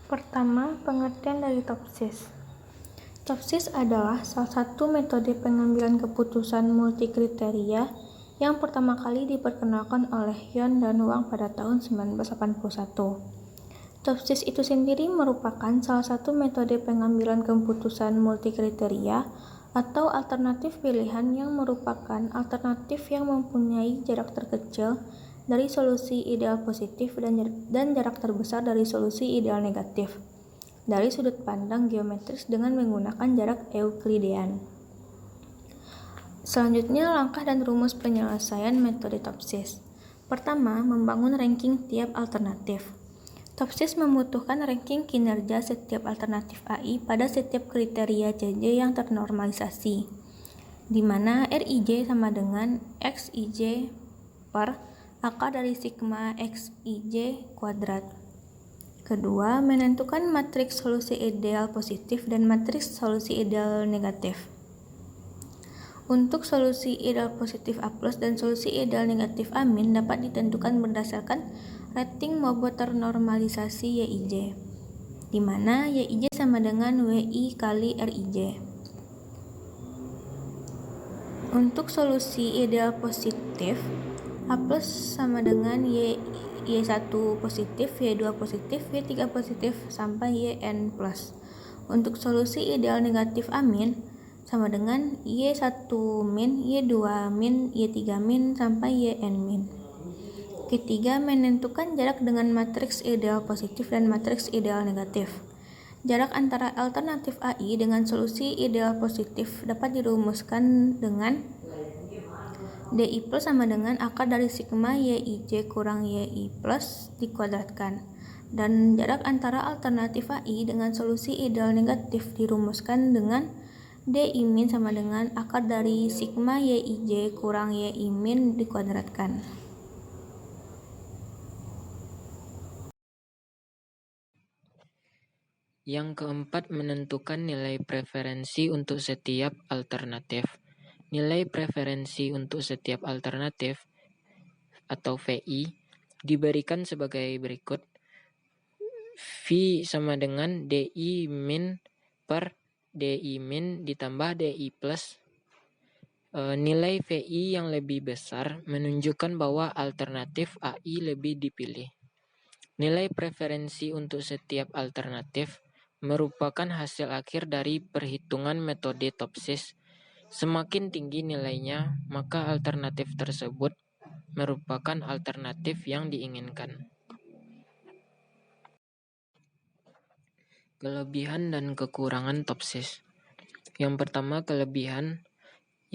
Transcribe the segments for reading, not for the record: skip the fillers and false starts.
Pertama, pengertian dari TOPSIS. TOPSIS adalah salah satu metode pengambilan keputusan multikriteria yang pertama kali diperkenalkan oleh Yon dan Wang pada tahun 1981. TOPSIS itu sendiri merupakan salah satu metode pengambilan keputusan multikriteria atau alternatif pilihan yang merupakan alternatif yang mempunyai jarak terkecil dari solusi ideal positif dan jarak terbesar dari solusi ideal negatif dari sudut pandang geometris dengan menggunakan jarak Euklidean. Selanjutnya, langkah dan rumus penyelesaian metode TOPSIS. Pertama, membangun ranking tiap alternatif. TOPSIS membutuhkan ranking kinerja setiap alternatif AI pada setiap kriteria CJ yang ternormalisasi, di mana Rij sama dengan Xij per akar dari sigma Xij kuadrat. Kedua, menentukan matriks solusi ideal positif dan matriks solusi ideal negatif. Untuk solusi ideal positif A+ dan solusi ideal negatif A- dapat ditentukan berdasarkan rating bobot ternormalisasi Yij, di mana Yij sama dengan Wi kali Rij. Untuk solusi ideal positif, A+ sama dengan Y1 positif, Y2 positif, Y3 positif, sampai Yn+. Untuk solusi ideal negatif A- sama dengan Y1 min, Y2 min, Y3 min, sampai Yn-. Ketiga, menentukan jarak dengan matriks ideal positif dan matriks ideal negatif. Jarak antara alternatif AI dengan solusi ideal positif dapat dirumuskan dengan Di plus sama dengan akar dari sigma Yij kurang Yi plus dikuadratkan. Dan jarak antara alternatif AI dengan solusi ideal negatif dirumuskan dengan Di min sama dengan akar dari sigma Yij kurang Yi min dikuadratkan. Yang keempat, menentukan nilai preferensi untuk setiap alternatif. Nilai preferensi untuk setiap alternatif atau VI diberikan sebagai berikut. V sama dengan Di min per Di min ditambah Di plus. Nilai VI yang lebih besar menunjukkan bahwa alternatif AI lebih dipilih. Nilai preferensi untuk setiap alternatif merupakan hasil akhir dari perhitungan metode TOPSIS. Semakin tinggi nilainya, maka alternatif tersebut merupakan alternatif yang diinginkan. Kelebihan dan kekurangan TOPSIS. Yang pertama, kelebihan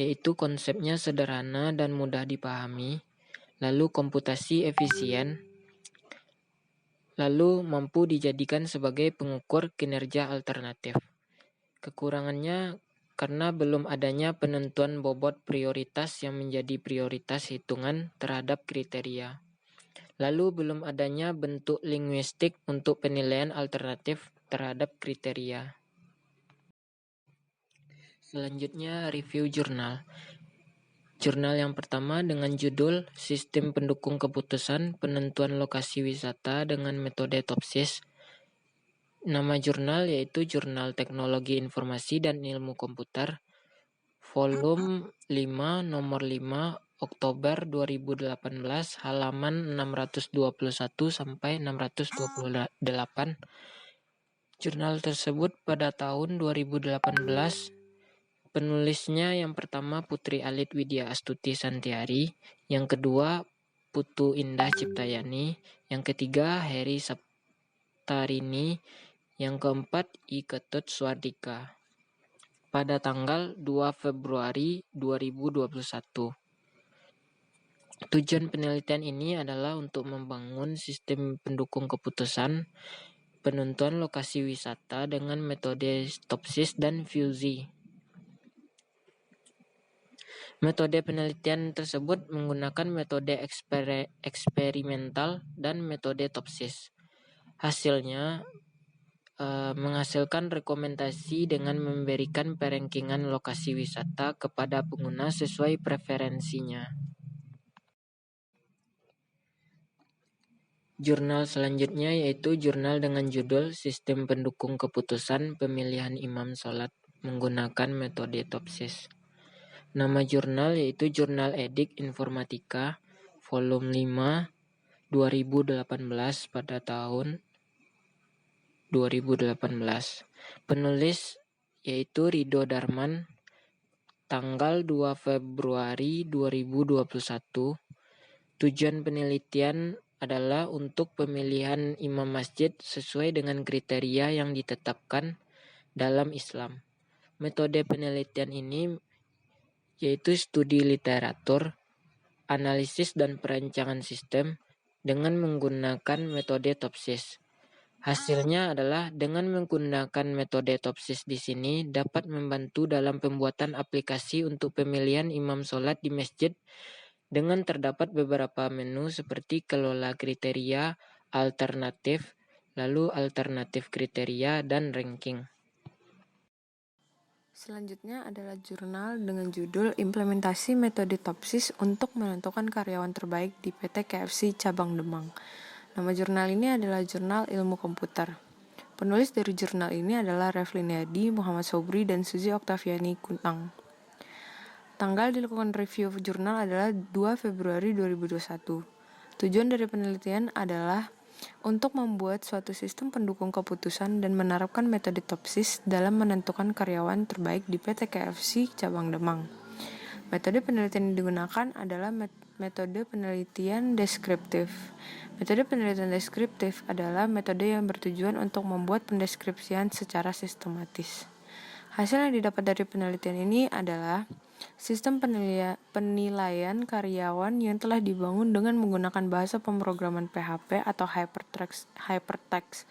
yaitu konsepnya sederhana dan mudah dipahami, lalu komputasi efisien, lalu mampu dijadikan sebagai pengukur kinerja alternatif. Kekurangannya karena belum adanya penentuan bobot prioritas yang menjadi prioritas hitungan terhadap kriteria. Lalu belum adanya bentuk linguistik untuk penilaian alternatif terhadap kriteria. Selanjutnya, review jurnal. Jurnal yang pertama dengan judul Sistem Pendukung Keputusan Penentuan Lokasi Wisata dengan Metode TOPSIS. Nama jurnal yaitu Jurnal Teknologi Informasi dan Ilmu Komputer, volume 5, nomor 5, Oktober 2018, halaman 621 sampai 628. Jurnal tersebut pada tahun 2018. Penulisnya yang pertama Putri Alit Widya Astuti Santiari, yang kedua Putu Indah Ciptayani, yang ketiga Heri Saptarini, yang keempat I Ketut Swardika. Pada tanggal 2 Februari 2021. Tujuan penelitian ini adalah untuk membangun sistem pendukung keputusan penentuan lokasi wisata dengan metode TOPSIS dan FUSI. Metode penelitian tersebut menggunakan metode eksperimental dan metode TOPSIS. Hasilnya menghasilkan rekomendasi dengan memberikan perankingan lokasi wisata kepada pengguna sesuai preferensinya. Jurnal selanjutnya yaitu jurnal dengan judul Sistem Pendukung Keputusan Pemilihan Imam Sholat menggunakan metode Topsis. Nama jurnal yaitu Jurnal Edik Informatika volume 5 2018 pada tahun 2018. Penulis yaitu Ridho Darman, tanggal 2 Februari 2021. Tujuan penelitian adalah untuk pemilihan imam masjid sesuai dengan kriteria yang ditetapkan dalam Islam. Metode penelitian ini yaitu studi literatur, analisis dan perancangan sistem dengan menggunakan metode Topsis. Hasilnya adalah dengan menggunakan metode Topsis di sini dapat membantu dalam pembuatan aplikasi untuk pemilihan imam sholat di masjid dengan terdapat beberapa menu seperti kelola kriteria, alternatif, lalu alternatif kriteria, dan ranking. Selanjutnya adalah jurnal dengan judul Implementasi Metode Topsis untuk Menentukan Karyawan Terbaik di PT KFC Cabang Demang. Nama jurnal ini adalah Jurnal Ilmu Komputer. Penulis dari jurnal ini adalah Refliniadi, Muhammad Sobri, dan Suzy Oktaviani Kuntang. Tanggal dilakukan review jurnal adalah 2 Februari 2021. Tujuan dari penelitian adalah untuk membuat suatu sistem pendukung keputusan dan menerapkan metode Topsis dalam menentukan karyawan terbaik di PT KFC Cabang Demang. Metode penelitian yang digunakan adalah metode penelitian deskriptif. Metode penelitian deskriptif adalah metode yang bertujuan untuk membuat pendeskripsian secara sistematis. Hasil yang didapat dari penelitian ini adalah sistem penilaian karyawan yang telah dibangun dengan menggunakan bahasa pemrograman PHP atau Hypertext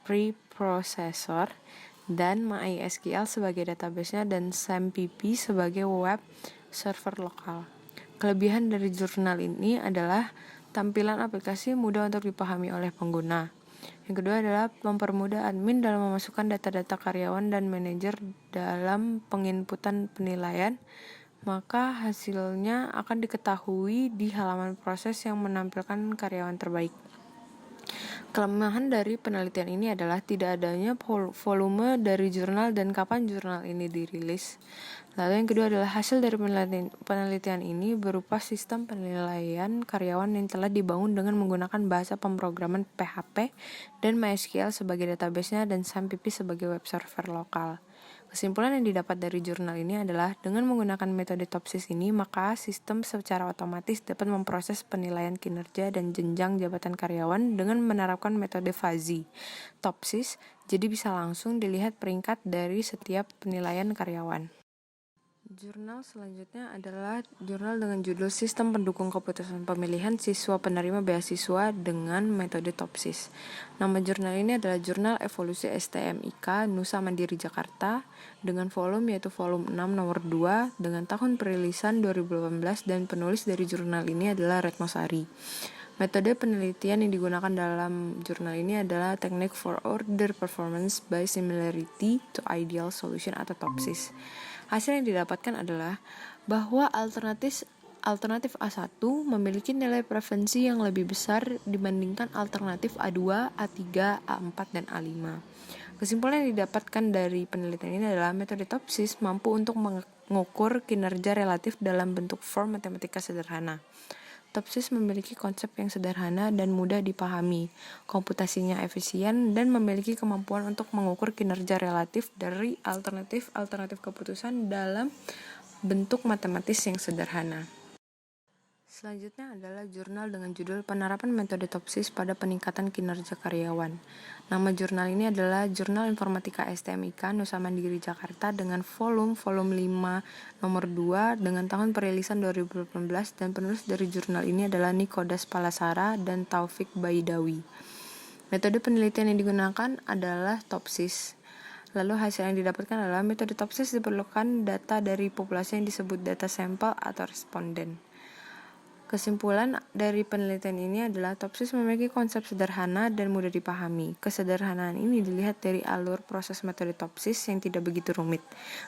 Preprocessor dan MySQL sebagai database-nya dan SAMPP sebagai web server lokal. Kelebihan dari jurnal ini adalah tampilan aplikasi mudah untuk dipahami oleh pengguna. Yang kedua adalah mempermudah admin dalam memasukkan data-data karyawan dan manajer dalam penginputan penilaian, maka hasilnya akan diketahui di halaman proses yang menampilkan karyawan terbaik. Kelemahan dari penelitian ini adalah tidak adanya volume dari jurnal dan kapan jurnal ini dirilis. Lalu yang kedua adalah hasil dari penelitian ini berupa sistem penilaian karyawan yang telah dibangun dengan menggunakan bahasa pemrograman PHP dan MySQL sebagai database-nya dan SAMPP sebagai web server lokal. Kesimpulan yang didapat dari jurnal ini adalah dengan menggunakan metode Topsis ini, maka sistem secara otomatis dapat memproses penilaian kinerja dan jenjang jabatan karyawan dengan menerapkan metode fuzzy Topsis, jadi bisa langsung dilihat peringkat dari setiap penilaian karyawan. Jurnal selanjutnya adalah jurnal dengan judul Sistem Pendukung Keputusan Pemilihan Siswa Penerima Beasiswa dengan Metode Topsis. Nama jurnal ini adalah Jurnal Evolusi STMIK Nusa Mandiri Jakarta dengan volume yaitu volume 6 nomor 2 dengan tahun perilisan 2018 dan penulis dari jurnal ini adalah Retno Sari. Metode penelitian yang digunakan dalam jurnal ini adalah teknik for order performance by similarity to ideal solution atau Topsis. Hasil yang didapatkan adalah bahwa alternatif A1 memiliki nilai preferensi yang lebih besar dibandingkan alternatif A2, A3, A4, dan A5. Kesimpulan yang didapatkan dari penelitian ini adalah metode Topsis mampu untuk mengukur kinerja relatif dalam bentuk form matematika sederhana. Topsis memiliki konsep yang sederhana dan mudah dipahami, komputasinya efisien, dan memiliki kemampuan untuk mengukur kinerja relatif dari alternatif keputusan dalam bentuk matematis yang sederhana. Selanjutnya adalah jurnal dengan judul Penerapan Metode Topsis pada Peningkatan Kinerja Karyawan. Nama jurnal ini adalah Jurnal Informatika STMIK Nusa Mandiri Jakarta dengan volume 5 nomor 2 dengan tahun perilisan 2018 dan penulis dari jurnal ini adalah Nikodas Palasara dan Taufik Baidawi. Metode penelitian yang digunakan adalah Topsis. Lalu hasil yang didapatkan adalah metode Topsis diperlukan data dari populasi yang disebut data sampel atau responden. Kesimpulan dari penelitian ini adalah Topsis memiliki konsep sederhana dan mudah dipahami. Kesederhanaan ini dilihat dari alur proses metode Topsis yang tidak begitu rumit,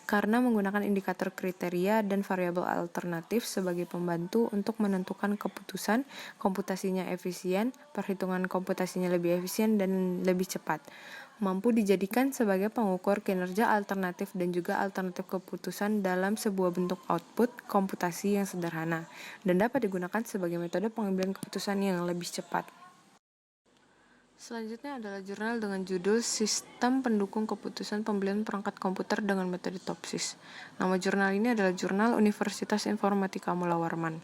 karena menggunakan indikator kriteria dan variabel alternatif sebagai pembantu untuk menentukan keputusan, komputasinya efisien, perhitungan komputasinya lebih efisien dan lebih cepat. Mampu dijadikan sebagai pengukur kinerja alternatif dan juga alternatif keputusan dalam sebuah bentuk output komputasi yang sederhana, dan dapat digunakan sebagai metode pengambilan keputusan yang lebih cepat. Selanjutnya adalah jurnal dengan judul Sistem Pendukung Keputusan Pembelian Perangkat Komputer dengan Metode Topsis. Nama jurnal ini adalah Jurnal Universitas Informatika Mula Warman,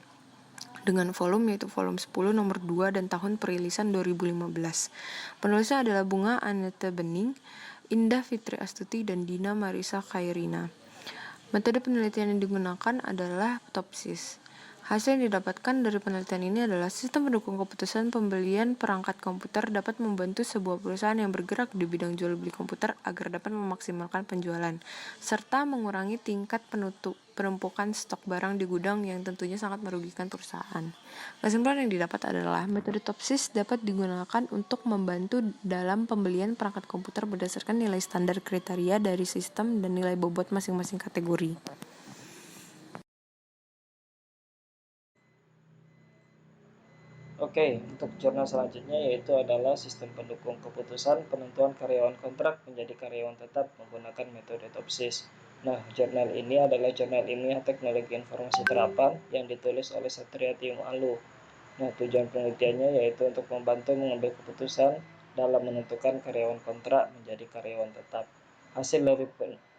dengan volume yaitu volume 10 nomor 2 dan tahun perilisan 2015. Penulisnya adalah Bunga Aneta Bening, Indah Fitri Astuti, dan Dina Marisa Khairina. Metode penelitian yang digunakan adalah Topsis. Hasil yang didapatkan dari penelitian ini adalah sistem pendukung keputusan pembelian perangkat komputer dapat membantu sebuah perusahaan yang bergerak di bidang jual beli komputer agar dapat memaksimalkan penjualan, serta mengurangi tingkat penumpukan stok barang di gudang yang tentunya sangat merugikan perusahaan. Kesimpulan yang didapat adalah metode Topsis dapat digunakan untuk membantu dalam pembelian perangkat komputer berdasarkan nilai standar kriteria dari sistem dan nilai bobot masing-masing kategori. Oke, untuk jurnal selanjutnya yaitu adalah sistem pendukung keputusan penentuan karyawan kontrak menjadi karyawan tetap menggunakan metode Topsis. Nah, jurnal ini adalah jurnal ilmiah teknologi informasi terapan yang ditulis oleh Satria Timo Alu. Nah, tujuan penelitiannya yaitu untuk membantu mengambil keputusan dalam menentukan karyawan kontrak menjadi karyawan tetap. Hasil dari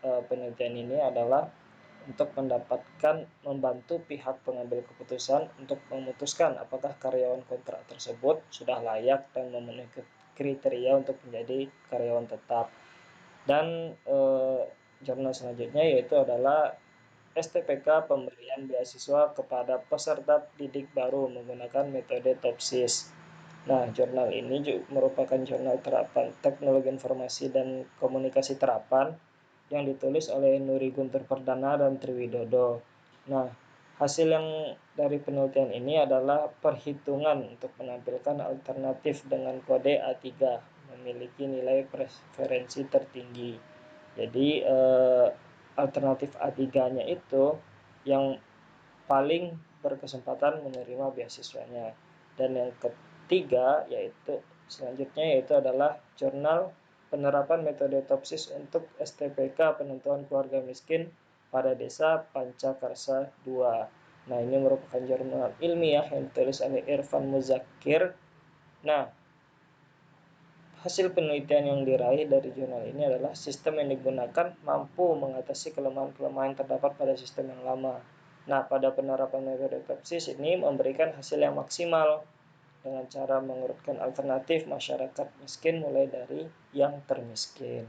penelitian ini adalah untuk membantu pihak pengambil keputusan untuk memutuskan apakah karyawan kontrak tersebut sudah layak dan memenuhi kriteria untuk menjadi karyawan tetap. Dan jurnal selanjutnya yaitu adalah STPK pemberian beasiswa kepada peserta didik baru menggunakan metode Topsis. Nah, jurnal ini juga merupakan jurnal terapan teknologi informasi dan komunikasi terapan yang ditulis oleh Nuri Guntur Perdana dan Triwidodo. Nah, hasil yang dari penelitian ini adalah perhitungan untuk menampilkan alternatif dengan kode A3 memiliki nilai preferensi tertinggi. Jadi alternatif A3-nya itu yang paling berkesempatan menerima beasiswanya. Dan yang ketiga selanjutnya yaitu adalah jurnal penerapan metode Topsis untuk STPK penentuan keluarga miskin pada desa Pancakarsa 2. Nah, ini merupakan jurnal ilmiah yang ditulis oleh Irfan Muzakir. Nah, hasil penelitian yang diraih dari jurnal ini adalah sistem yang digunakan mampu mengatasi kelemahan-kelemahan yang terdapat pada sistem yang lama. Nah, pada penerapan metode Topsis ini memberikan hasil yang maksimal dengan cara mengurutkan alternatif masyarakat miskin mulai dari yang termiskin.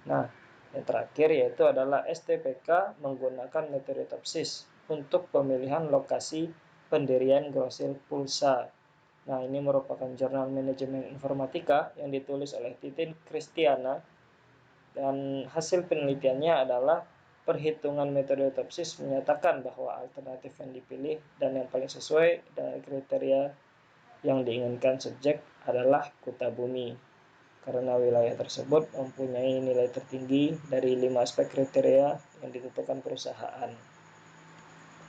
Nah, yang terakhir yaitu adalah STPK menggunakan metode Topsis untuk pemilihan lokasi pendirian grosir pulsa. Nah, ini merupakan jurnal manajemen informatika yang ditulis oleh Titin Kristiana, dan hasil penelitiannya adalah perhitungan metode Topsis menyatakan bahwa alternatif yang dipilih dan yang paling sesuai dengan kriteria yang diinginkan subjek adalah Kutabumi, karena wilayah tersebut mempunyai nilai tertinggi dari 5 aspek kriteria yang ditentukan perusahaan.